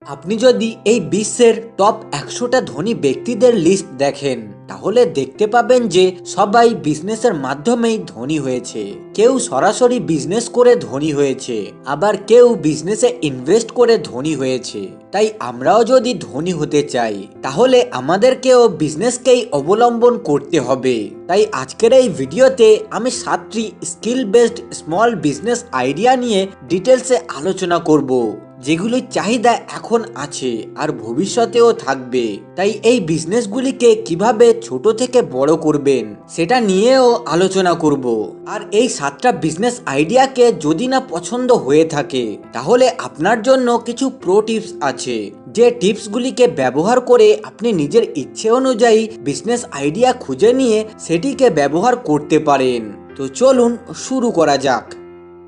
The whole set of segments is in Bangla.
আপনি যদি এই বিশ্বের টপ 100টা ধনী ব্যক্তিদের লিস্ট দেখেন তাহলে দেখতে পাবেন যে সবাই বিজনেসের মাধ্যমেই ধনী হয়েছে। কেউ সরাসরি বিজনেস করে ধনী হয়েছে, আবার কেউ বিজনেসে ইনভেস্ট করে ধনী হয়েছে। তাই আমরাও যদি ধনী হতে চাই তাহলে আমাদেরকেও বিজনেসকেই অবলম্বন করতে হবে। তাই আজকের এই ভিডিওতে আমি 7টি skill based small business idea নিয়ে ডিটেলসে আলোচনা করব, যেগুলির চাহিদা এখন আছে আর ভবিষ্যতেও থাকবে। তাই এই বিজনেসগুলিকে কিভাবে ছোট থেকে বড় করবেন সেটা নিয়েও আলোচনা করব। আর এই 7টা বিজনেস আইডিয়াকে যদি না পছন্দ হয়ে থাকে তাহলে আপনার জন্য কিছু প্রো টিপস আছে, যে টিপসগুলিকে ব্যবহার করে আপনি নিজের ইচ্ছে অনুযায়ী বিজনেস আইডিয়া খুঁজে নিয়ে সেটিকে ব্যবহার করতে পারেন। তো চলুন শুরু করা যাক।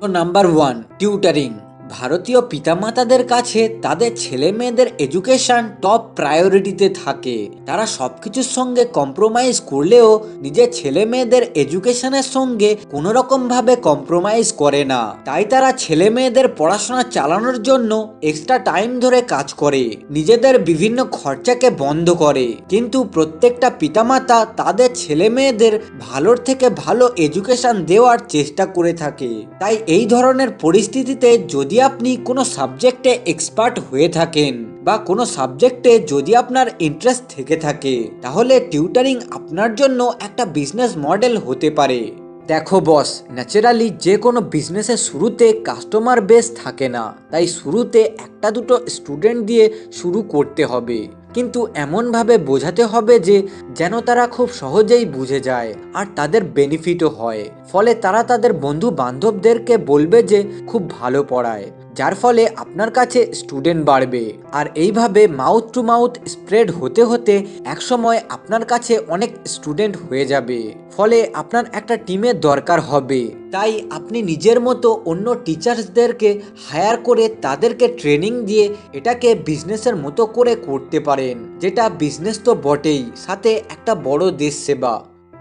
তো নাম্বার 1, টিউটারিং। ভারতীয় পিতামাতাদের কাছে তাদের ছেলে মেয়েদের এডুকেশন টপ প্রায়োরিটিতে থাকে। তারা সবকিছুর সঙ্গে কম্প্রোমাইজ করলেও নিজের ছেলে মেয়েদের এডুকেশনের সঙ্গে কোনো রকম ভাবে কম্প্রোমাইজ করে না। তাই তারা ছেলে মেয়েদের পড়াশোনা চালানোর জন্য এক্সট্রা টাইম ধরে কাজ করে, নিজেদের বিভিন্ন খরচাকে বন্ধ করে। কিন্তু প্রত্যেকটা পিতামাতা তাদের ছেলে মেয়েদের ভালোর থেকে ভালো এডুকেশন দেওয়ার চেষ্টা করে থাকে। তাই এই ধরনের পরিস্থিতিতে যদি আপনি কোনো সাবজেক্টে এক্সপার্ট হয়ে থাকেন বা কোনো সাবজেক্টে যদি আপনার ইন্টারেস্ট থেকে থাকে তাহলে টিউটারিং আপনার জন্য একটা বিজনেস মডেল হতে পারে। দেখো বস, ন্যাচারালি যে কোনো বিজনেসের শুরুতে কাস্টমার বেস থাকে না, তাই শুরুতে একটা দুটো স্টুডেন্ট দিয়ে শুরু করতে হবে, কিন্তু এমনভাবে বোঝাতে হবে যে যেন তারা খুব সহজেই বুঝে যায় আর তাদের বেনিফিটও হয়। ফলে তারা তাদের বন্ধু বান্ধবদেরকে বলবে যে খুব ভালো পড়ায়, যার ফলে আপনার কাছে স্টুডেন্ট বাড়বে। আর এইভাবে মাউথ টু মাউথ স্প্রেড হতে হতে একসময় আপনার কাছে অনেক স্টুডেন্ট হয়ে যাবে। ফলে আপনার একটা টিমের দরকার হবে। তাই আপনি নিজের মতো অন্য টিচার্সদেরকে হায়ার করে তাদেরকে ট্রেনিং দিয়ে এটাকে বিজনেসের মতো করে করতে পারেন, যেটা বিজনেস তো বটেই, সাথে একটা বড় দেশ সেবা।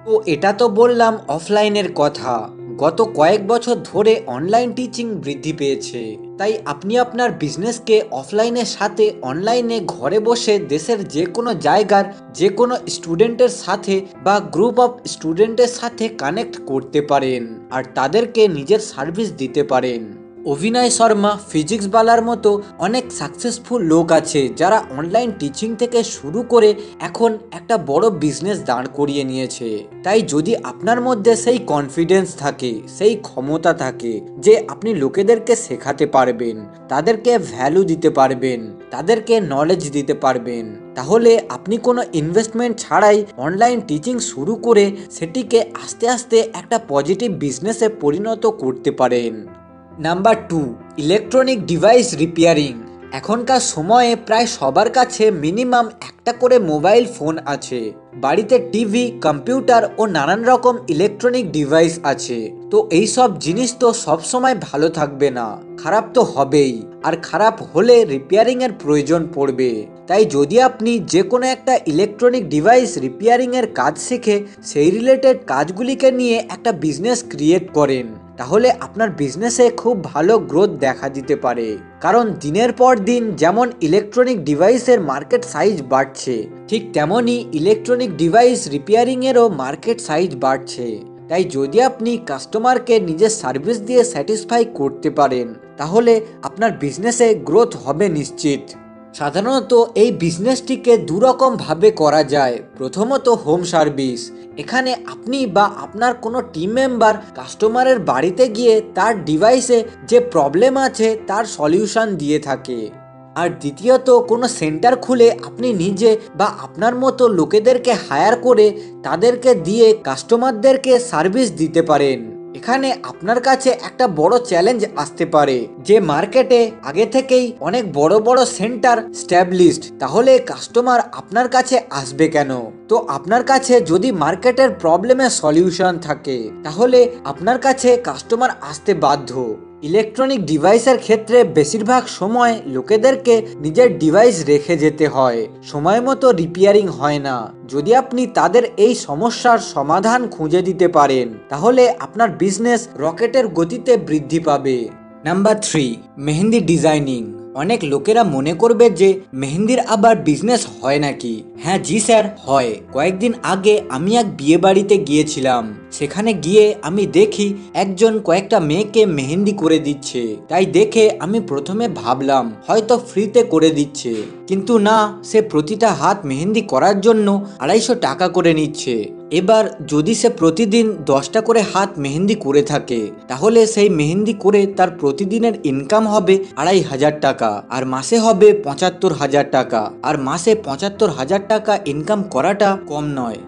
তো এটা তো বললাম অফলাইনের কথা। গত কয়েক বছর ধরে অনলাইন টিচিং বৃদ্ধি পেয়েছে, তাই আপনি আপনার বিজনেসকে অফলাইনের সাথে অনলাইনে ঘরে বসে দেশের যে কোনো জায়গার যে কোনো স্টুডেন্টের সাথে বা গ্রুপ অফ স্টুডেন্টের সাথে কানেক্ট করতে পারেন আর তাদেরকে নিজের সার্ভিস দিতে পারেন। অভিনয় শর্মা, ফিজিক্স বালার মতো অনেক সাকসেসফুল লোক আছে যারা অনলাইন টিচিং থেকে শুরু করে এখন একটা বড় বিজনেস দাঁড় করিয়ে নিয়েছে। তাই যদি আপনার মধ্যে সেই কনফিডেন্স থাকে, সেই ক্ষমতা থাকে যে আপনি লোকেদেরকে শেখাতে পারবেন, তাদেরকে ভ্যালু দিতে পারবেন, তাদেরকে নলেজ দিতে পারবেন, তাহলে আপনি কোনো ইনভেস্টমেন্ট ছাড়াই অনলাইন টিচিং শুরু করে সেটিকে আস্তে আস্তে একটা পজিটিভ বিজনেসে পরিণত করতে পারেন। Number 2, electronic device repairing. এখনকার সময়ে প্রায় সবার কাছে মিনিমাম একটা করে মোবাইল ফোন আছে। বাড়িতে টিভি, কম্পিউটার ও নানান রকম ইলেকট্রনিক ডিভাইস আছে। তো এই সব জিনিস তো সবসময় ভালো থাকবে না, খারাপ তো হবেই, আর খারাপ হলে রিপেয়ারিং এর প্রয়োজন পড়বে। তাই যদি আপনি যে কোনো একটা ইলেকট্রনিক ডিভাইস রিপেয়ারিং এর কাজ শিখে সেই রিলেটেড কাজগুলিকে নিয়ে একটা বিজনেস ক্রিয়েট করেন তাহলে আপনার বিজনেসে খুব ভালো গ্রোথ দেখা দিতে পারে। কারণ দিনের পর দিন যেমন ইলেকট্রনিক ডিভাইসের মার্কেট সাইজ বাড়ছে, ঠিক তেমনই ইলেকট্রনিক ডিভাইস রিপেয়ারিং এরও মার্কেট সাইজ বাড়ছে। তাই যদি আপনি কাস্টমারকে নিজের সার্ভিস দিয়ে স্যাটিসফাই করতে পারেন তাহলে আপনার বিজনেসে গ্রোথ হবে নিশ্চিত। সাধারণত এই বিজনেসটিকে দুরকম ভাবে করা যায়। প্রথমত হোম সার্ভিস। এখানে আপনি বা আপনার কোনো টিম মেম্বার কাস্টমারের বাড়িতে গিয়ে তার ডিভাইসে যে প্রবলেম আছে তার সলিউশন দিয়ে থাকে। আর দ্বিতীয়ত কোনো সেন্টার খুলে আপনি নিজে বা আপনার মতো লোকেদেরকে হায়ার করে তাদেরকে দিয়ে কাস্টমারদেরকে সার্ভিস দিতে পারেন। এখানে আপনার কাছে একটা বড় চ্যালেঞ্জ আসতে পারে যে মার্কেটে আগে থেকেই অনেক বড় বড় সেন্টার স্ট্যাবলিশড, তাহলে কাস্টমার আপনার কাছে আসবে কেন? তো আপনার কাছে যদি মার্কেটের প্রবলেমের সলিউশন থাকে তাহলে আপনার কাছে কাস্টমার আসতে বাধ্য। ইলেকট্রনিক ডিভাইসের ক্ষেত্রে বেশিরভাগ সময় লোকেদেরকে নিজের ডিভাইস রেখে যেতে হয়, সময় মতো রিপেয়ারিং হয় না। যদি আপনি তাদের এই সমস্যার সমাধান খুঁজে দিতে পারেন তাহলে আপনার বিজনেস রকেটের গতিতে বৃদ্ধি পাবে। Number 3, mehndi designing. অনেক লোকেরা মনে করবে যে মেহেন্দির আবার বিজনেস হয় নাকি। হ্যাঁ জি স্যার, হয়। কয়েকদিন আগে আমি এক বিয়ে বাড়িতে গিয়েছিলাম। সেখানে গিয়ে আমি দেখি একজন কয়েকটা মেয়েকে মেহেন্দি করে দিচ্ছে। তাই দেখে আমি প্রথমে ভাবলাম হয়তো ফ্রিতে করে দিচ্ছে, কিন্তু না, সে প্রতিটা হাত মেহেন্দি করার জন্য 250 টাকা করে নিচ্ছে। এবার যদি সে প্রতিদিন 10টা করে হাত মেহেন্দি করে থাকে, তাহলে সেই মেহেন্দি করে তার প্রতিদিনের ইনকাম হবে 2500 টাকা, আর মাসে হবে 75,000 টাকা। আর মাসে 75,000 টাকা ইনকাম করাটা কম নয়।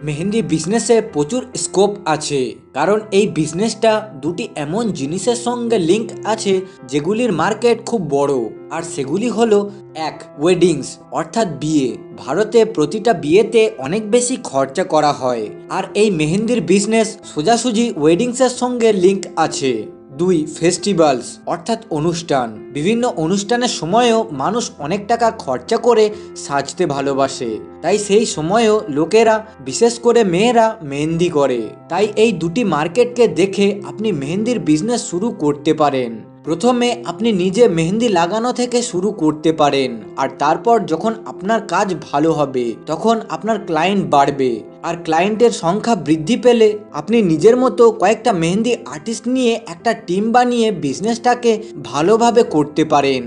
মেহেন্দি বিজনেসে প্রচুর স্কোপ আছে, কারণ এই বিজনেসটা দুটি এমন জিনিসের সঙ্গে লিঙ্ক আছে যেগুলির মার্কেট খুব বড়। আর সেগুলি হলো, এক, ওয়েডিংস অর্থাৎ বিয়ে। ভারতে প্রতিটা বিয়েতে অনেক বেশি খরচা করা হয়, আর এই মেহেন্দির বিজনেস সোজাসুজি ওয়েডিংসের সঙ্গে লিঙ্ক আছে। 2, ফেস্টিভ্যালস অর্থাৎ অনুষ্ঠান। বিভিন্ন অনুষ্ঠানের সময়ও মানুষ অনেক টাকা খরচা করে সাজতে ভালোবাসে, তাই সেই সময়ও লোকেরা, বিশেষ করে মেয়েরা, মেহেন্দি করে। তাই এই দুটি মার্কেটকে দেখে আপনি মেহেন্দির বিজনেস শুরু করতে পারেন। প্রথমে আপনি নিজে মেহেন্দি লাগানো থেকে শুরু করতে পারেন, আর তারপর যখন আপনার কাজ ভালো হবে তখন আপনার ক্লায়েন্ট বাড়বে, আর ক্লায়েন্টের সংখ্যা বৃদ্ধি পেলে আপনি নিজের মতো কয়েকটা মেহেন্দি আর্টিস্ট নিয়ে একটা টিম বানিয়ে বিজনেসটাকে ভালোভাবে করতে পারেন।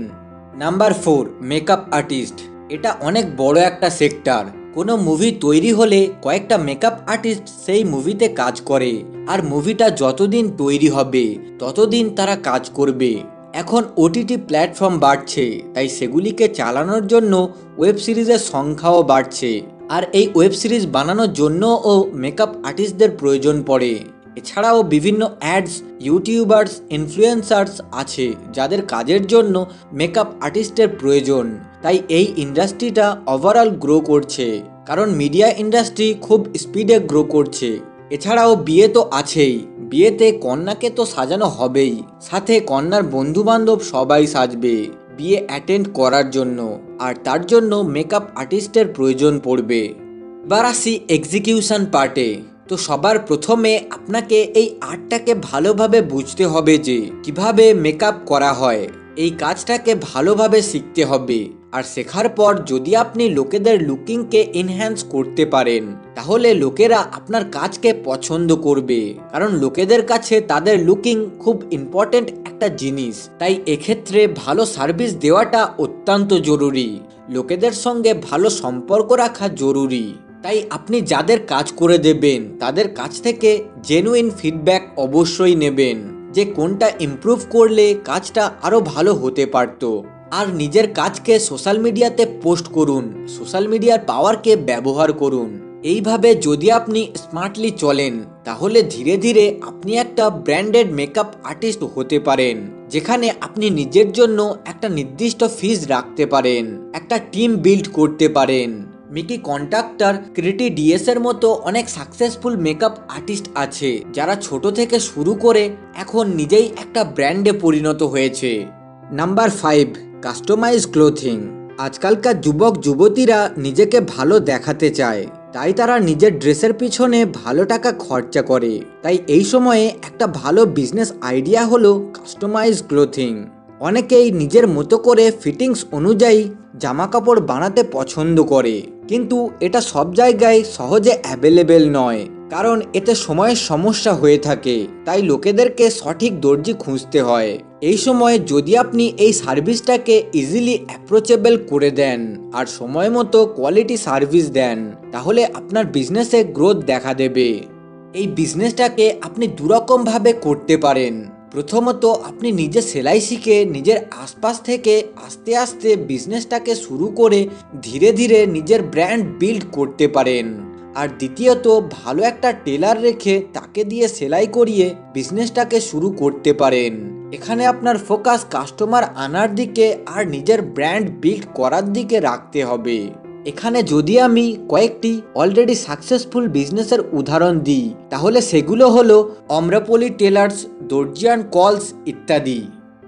Number 4, makeup artist. এটা অনেক বড় একটা সেক্টর। কোনো মুভি তৈরি হলে কয়েকটা মেকআপ আর্টিস্ট সেই মুভিতে কাজ করে, আর মুভিটা যতদিন তৈরি হবে ততদিন তারা কাজ করবে। এখন ওটিটি প্ল্যাটফর্ম বাড়ছে, তাই সেগুলিকে চালানোর জন্য ওয়েব সিরিজের সংখ্যাও বাড়ছে, আর এই ওয়েব সিরিজ বানানোর জন্যও মেকআপ আর্টিস্টদের প্রয়োজন পড়ে। এছাড়াও বিভিন্ন অ্যাডস, ইউটিউবার্স, ইনফ্লুয়েন্সার্স আছে যাদের কাজের জন্য মেকআপ আর্টিস্টের প্রয়োজন। তাই এই ইন্ডাস্ট্রিটা ওভারঅল গ্রো করছে, কারণ মিডিয়া ইন্ডাস্ট্রি খুব স্পিডে গ্রো করছে। এছাড়াও বিয়ে তো আছেই, বিয়েতে কন্যাকে তো সাজানো হবেই, সাথে কন্যার বন্ধু বান্ধব সবাই সাজবে বিয়ে অ্যাটেন্ড করার জন্য, আর তার জন্য মেকআপ আর্টিস্টের প্রয়োজন পড়বে। এবার আসি এক্সিকিউশন পার্টে। তো সবার প্রথমে আপনাকে এই আর্টটাকে ভালোভাবে বুঝতে হবে যে কিভাবে মেকআপ করা হয়। এই কাজটাকে ভালোভাবে শিখতে হবে, আর শেখার পর যদি আপনি লোকেদের লুকিংকে এনহ্যান্স করতে পারেন, তাহলে লোকেরা আপনার কাজকে পছন্দ করবে, কারণ লোকেদের কাছে তাদের লুকিং খুব ইম্পর্টেন্ট একটা জিনিস। তাই এক্ষেত্রে ভালো সার্ভিস দেওয়াটা অত্যন্ত জরুরি। লোকেদের সঙ্গে ভালো সম্পর্ক রাখা জরুরি। তাই আপনি যাদের কাজ করে দেবেন তাদের কাছ থেকে জেনুইন ফিডব্যাক অবশ্যই নেবেন, যে কোনটা ইমপ্রুভ করলে কাজটা আরও ভালো হতে পারত। আর নিজের কাজকে সোশ্যাল মিডিয়াতে পোস্ট করুন, সোশ্যাল মিডিয়ার পাওয়ারকে ব্যবহার করুন। এইভাবে যদি আপনি স্মার্টলি চলেন, তাহলে ধীরে ধীরে আপনি একটা ব্র্যান্ডেড মেকআপ আর্টিস্ট হতে পারেন, যেখানে আপনি নিজের জন্য একটা নির্দিষ্ট ফিজ রাখতে পারেন, একটা টিম বিল্ড করতে পারেন। মিকি কন্ট্রাক্টর, ক্রিটি ডিএস এর মতো অনেক সাকসেসফুল মেকআপ আর্টিস্ট আছে যারা ছোট থেকে শুরু করে এখন নিজেই একটা ব্র্যান্ডে পরিণত হয়েছে। Number 5, customise clothing. আজকালকার যুবক যুবতীরা নিজেকে ভালো দেখাতে চায়, তাই তারা নিজের ড্রেসের পিছনে ভালো টাকা খরচা করে। তাই এই সময়ে একটা ভালো বিজনেস আইডিয়া হলো কাস্টমাইজ ক্লোথিং। অনেকেই নিজের মতো করে ফিটিংস অনুযায়ী জামা কাপড় বানাতে পছন্দ করে, কিন্তু এটা সব জায়গায় সহজে অ্যাভেলেবেল নয়, কারণ এতে সময়ের সমস্যা হয়ে থাকে। তাই লোকেদেরকে সঠিক দর্জি খুঁজতে হয়। এই সময়ে যদি আপনি এই সার্ভিসটাকে ইজিলি অ্যাপ্রোচেবল করে দেন আর সময় মতো কোয়ালিটি সার্ভিস দেন, তাহলে আপনার বিজনেসে গ্রোথ দেখা দেবে। এই বিজনেসটাকে আপনি দুরকমভাবে করতে পারেন। প্রথমত, আপনি নিজে সেলাই শিখে নিজের আশপাশ থেকে আস্তে আস্তে বিজনেসটাকে শুরু করে ধীরে ধীরে নিজের ব্র্যান্ড বিল্ড করতে পারেন। আর দ্বিতীয়ত, ভালো একটা টেলার রেখে তাকে দিয়ে সেলাই করিয়ে বিজনেসটাকে শুরু করতে পারেন। এখানে আপনার ফোকাস কাস্টমার আনার দিকে আর নিজের ব্র্যান্ড বিল্ড করার দিকে রাখতে হবে। এখানে যদি আমি কয়েকটি অলরেডি সাকসেসফুল বিজনেসের উদাহরণ দিই, তাহলে সেগুলো হলো অম্রপলি টেলার্স, দর্জিয়ান কলস ইত্যাদি।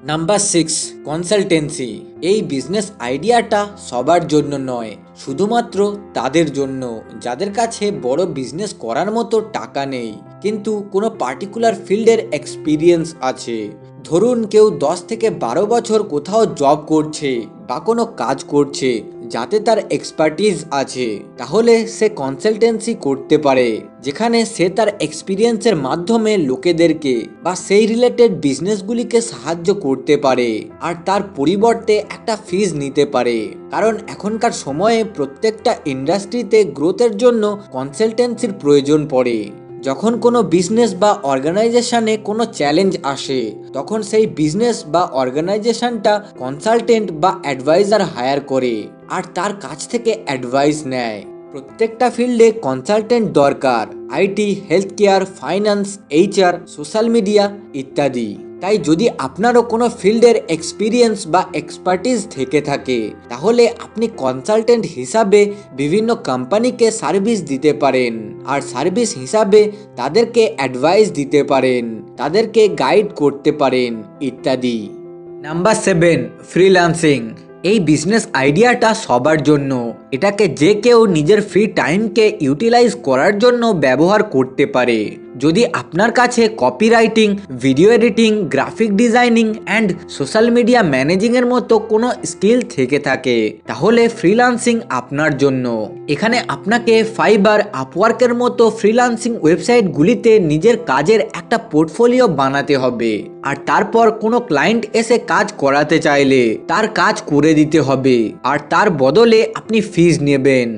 Number 6, consultancy. এই বিজনেস আইডিয়াটা সবার জন্য নয়, শুধুমাত্র তাদের জন্য যাদের কাছে বড় বিজনেস করার মতো টাকা নেই, কিন্তু কোনো পার্টিকুলার ফিল্ডের এক্সপিরিয়েন্স আছে। ধরুন কেউ 10 থেকে 12 বছর কোথাও জব করছে বা কোনো কাজ করছে যাতে তার এক্সপার্টিজ আছে, তাহলে সে কনসালটেন্সি করতে পারে, যেখানে সে তার এক্সপিরিয়েন্সের মাধ্যমে লোকেদেরকে বা সেই রিলেটেড বিজনেসগুলিকে সাহায্য করতে পারে আর তার পরিবর্তে একটা ফিজ নিতে পারে। কারণ এখনকার সময়ে প্রত্যেকটা ইন্ডাস্ট্রিতে গ্রোথের জন্য কনসালটেন্সির প্রয়োজন পড়ে। যখন কোনো বিজনেস বা অর্গানাইজেশনে কোনো চ্যালেঞ্জ আসে, তখন সেই বিজনেস বা অর্গানাইজেশনটা কনসালটেন্ট বা অ্যাডভাইজার হায়ার করে আর তার কাছ থেকে অ্যাডভাইস নেয়। প্রত্যেকটা ফিল্ডে কনসালটেন্ট দরকার, IT, health care, finance, HR, social media ইত্যাদি। তাই যদি আপনারও কোনো ফিল্ডের এক্সপিরিয়েন্স বা এক্সপার্টিজ থেকে থাকে, তাহলে আপনি কনসালটেন্ট হিসাবে বিভিন্ন কোম্পানিকে সার্ভিস দিতে পারেন আর সার্ভিস হিসাবে তাদেরকে অ্যাডভাইস দিতে পারেন, তাদেরকে গাইড করতে পারেন ইত্যাদি। Number 7, freelancing. এই বিজনেস আইডিয়াটা সবার জন্য। এটাকে যে কেউ নিজের ফ্রি টাইমকে ইউটিলাইজ করার জন্য ব্যবহার করতে পারে। যদি আপনার কাছে copywriting, video editing, graphic designing and social media ম্যানেজিংয়ের মতো কোনো স্কিল থেকে থাকে, তাহলে ফ্রিল্যান্সিং আপনার জন্য। এখানে আপনাকে ফাইবার, আপওয়ার্কের মতো ফ্রিল্যান্সিং ওয়েবসাইটগুলিতে নিজের কাজের একটা পোর্টফোলিও বানাতে হবে আর তারপর কোনো ক্লায়েন্ট এসে কাজ করাতে চাইলে তার কাজ করে দিতে হবে আর তার বদলে আপনি ফিজ নেবেন।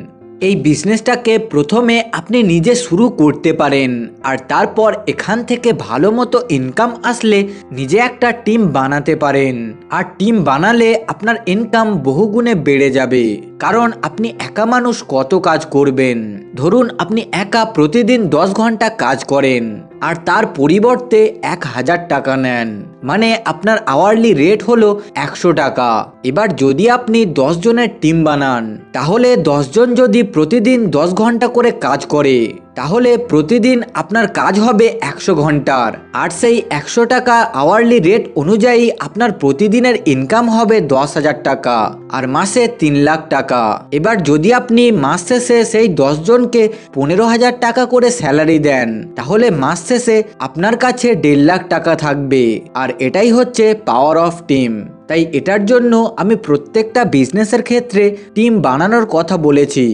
এই বিজনেসটাকে প্রথমে আপনি নিজে শুরু করতে পারেন আর তারপর এখান থেকে ভালো মতো ইনকাম আসলে নিজে একটা টিম বানাতে পারেন আর টিম বানালে আপনার ইনকাম বহুগুণে বেড়ে যাবে। কারণ আপনি একা মানুষ কত কাজ করবেন? ধরুন আপনি একা প্রতিদিন 10 ঘন্টা কাজ করেন আর তার পরিবর্তে 1000 টাকা নেন, মানে আপনার আওয়ারলি রেট হলো 100 টাকা। এবার যদি আপনি 10 জনের টিম বানান, তাহলে 10 জন যদি প্রতিদিন 10 ঘন্টা করে কাজ করে, তাহলে প্রতিদিন আপনার কাজ হবে 100 ঘন্টার আর সেই 100 টাকা আওয়ারলি রেট অনুযায়ী আপনার প্রতিদিনের ইনকাম হবে 10,000 টাকা আর মাসে 3 লাখ টাকা। এবার যদি আপনি মাস শেষে সেই 10 জনকে 15,000 টাকা করে স্যালারি দেন, তাহলে মাস শেষে আপনার কাছে 1.5 লাখ টাকা থাকবে। আর এটাই হচ্ছে পাওয়ার অফ টিম। তাই এটার জন্য আমি প্রত্যেকটা বিজনেসের ক্ষেত্রে টিম বানানোর কথা বলেছি।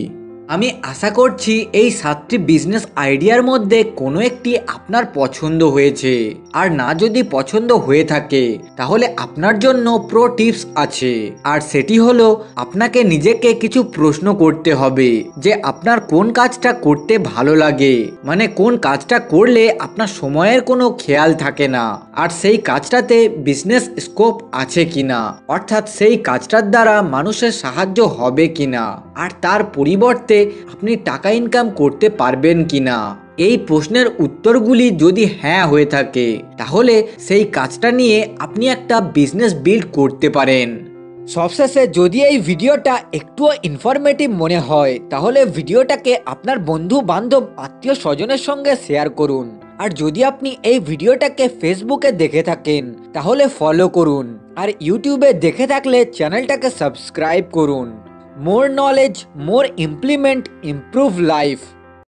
আমি আশা করছি এই 7টি বিজনেস আইডিয়ার মধ্যে কোনো একটি আপনার পছন্দ হয়েছে, আর না যদি পছন্দ হয়ে থাকে তাহলে আপনার জন্য প্রো টিপস আছে। আর সেটি হলো আপনাকে নিজেকে কিছু প্রশ্ন করতে হবে যে আপনার কোন কাজটা করতে ভালো লাগে, মানে কোন কাজটা করলে আপনার সময়ের কোনো খেয়াল থাকে না আর সেই কাজটাতে বিজনেস স্কোপ আছে কিনা, অর্থাৎ সেই কাজটার দ্বারা মানুষের সাহায্য হবে কিনা আর তার পরিবর্তে আপনি টাকা ইনকাম করতে পারবেন কিনা। এই প্রশ্নের উত্তরগুলি যদি হ্যাঁ হয়ে থাকে, তাহলে সেই কাজটা নিয়ে আপনি একটা বিজনেস বিল্ড করতে পারেন। সবশেষে যদি এই ভিডিওটা একটুও ইনফরমেটিভ মনে হয়, তাহলে ভিডিওটাকে আপনার বন্ধু বান্ধব, আত্মীয় স্বজনের সঙ্গে শেয়ার করুন। আর যদি আপনি এই ভিডিওটাকে ফেসবুকে দেখে থাকেন, তাহলে ফলো করুন। আর ইউটিউবে দেখে থাকলে চ্যানেলটাকে সাবস্ক্রাইব করুন। More knowledge, more implement, improve life.